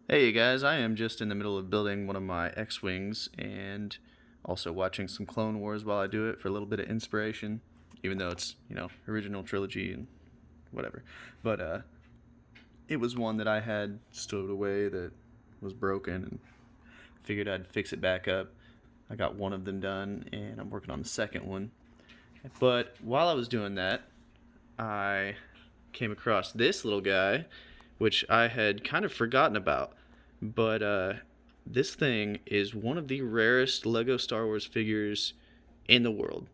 Hey guys, I am just in the middle of building one of my X-Wings and also watching some Clone Wars while I do it for a little bit of inspiration, even though it's, original trilogy and whatever. But it was one that I had stowed away that was broken and figured I'd fix it back up. I got one of them done and I'm working on the second one. But while I was doing that, I came across this little guy, which I had kind of forgotten about. But this thing is one of the rarest Lego Star Wars figures in the world.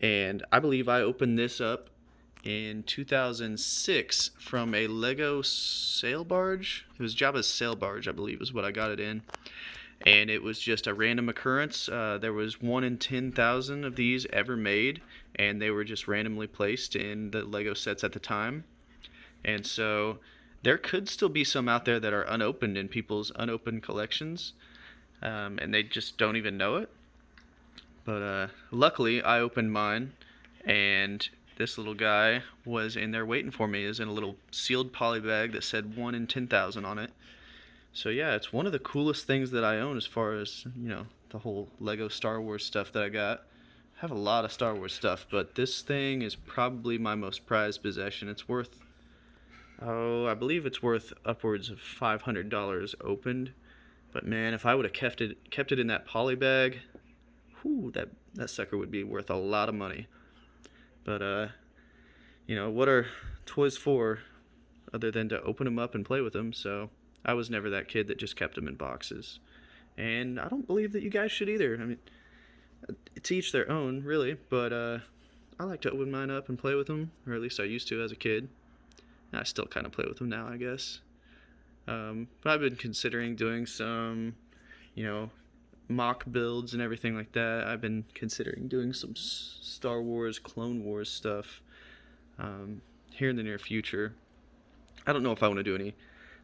And I believe I opened this up in 2006 from a Lego sail barge. It was Jabba's sail barge, I believe, is what I got it in. And it was just a random occurrence. There was 1 in 10,000 of these ever made, and they were just randomly placed in the Lego sets at the time. And so there could still be some out there that are unopened in people's unopened collections, and they just don't even know it. But luckily, I opened mine, and this little guy was in there waiting for me. Is in a little sealed poly bag that said 1 in 10,000 on it. So yeah, it's one of the coolest things that I own as far as, the whole Lego Star Wars stuff that I got. I have a lot of Star Wars stuff, but this thing is probably my most prized possession. It's worth, oh, I believe it's worth upwards of $500 opened. But man, if I would have kept it in that poly bag, whew, that sucker would be worth a lot of money. But what are toys for other than to open them up and play with them? So I was never that kid that just kept them in boxes. And I don't believe that you guys should either. I mean, to each their own, really. But I like to open mine up and play with them, or at least I used to as a kid. I still kind of play with them now, I guess. But I've been considering doing some, you know, mock builds and everything like that. I've been considering doing some Star Wars, Clone Wars stuff here in the near future. I don't know if I want to do any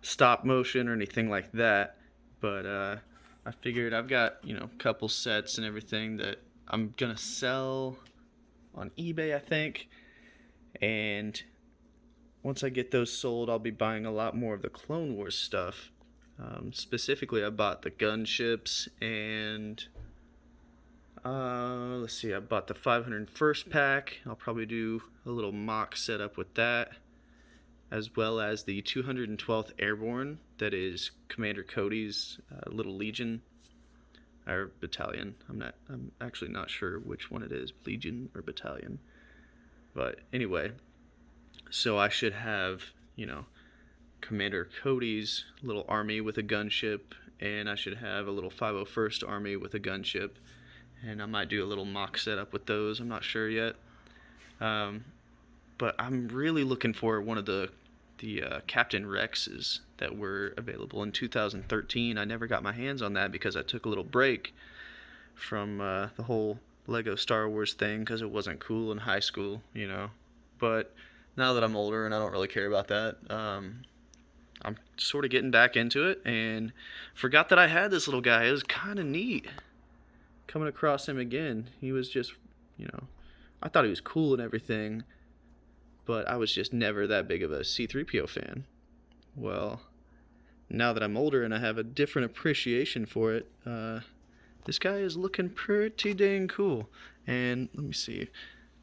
stop motion or anything like that, but I figured I've got, a couple sets and everything that I'm going to sell on eBay, I think. And once I get those sold, I'll be buying a lot more of the Clone Wars stuff. Specifically, I bought the gunships and let's see, I bought the 501st pack. I'll probably do a little mock setup with that, as well as the 212th Airborne. That is Commander Cody's little Legion or battalion. I'm actually not sure which one it is, Legion or battalion. But anyway, so I should have, Commander Cody's little army with a gunship, and I should have a little 501st army with a gunship, and I might do a little mock setup with those. I'm not sure yet, but I'm really looking for one of the Captain Rexes that were available in 2013. I never got my hands on that because I took a little break from the whole Lego Star Wars thing because it wasn't cool in high school. But now that I'm older and I don't really care about that, I'm sort of getting back into it and forgot that I had this little guy. It was kind of neat coming across him again. He was just, I thought he was cool and everything, but I was just never that big of a C-3PO fan. Well, now that I'm older and I have a different appreciation for it, this guy is looking pretty dang cool. And let me see.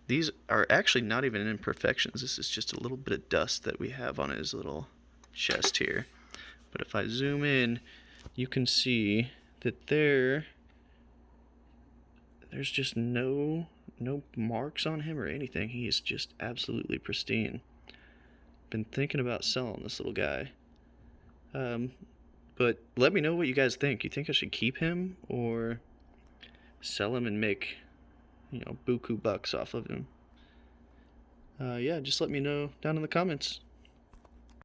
These are actually not even imperfections. This is just a little bit of dust that we have on his little chest here. But if I zoom in, you can see that there's just no marks on him or anything. He is just absolutely pristine. Been thinking about selling this little guy. But let me know what you guys think. You think I should keep him or sell him and make, buku bucks off of him? Yeah, just let me know down in the comments.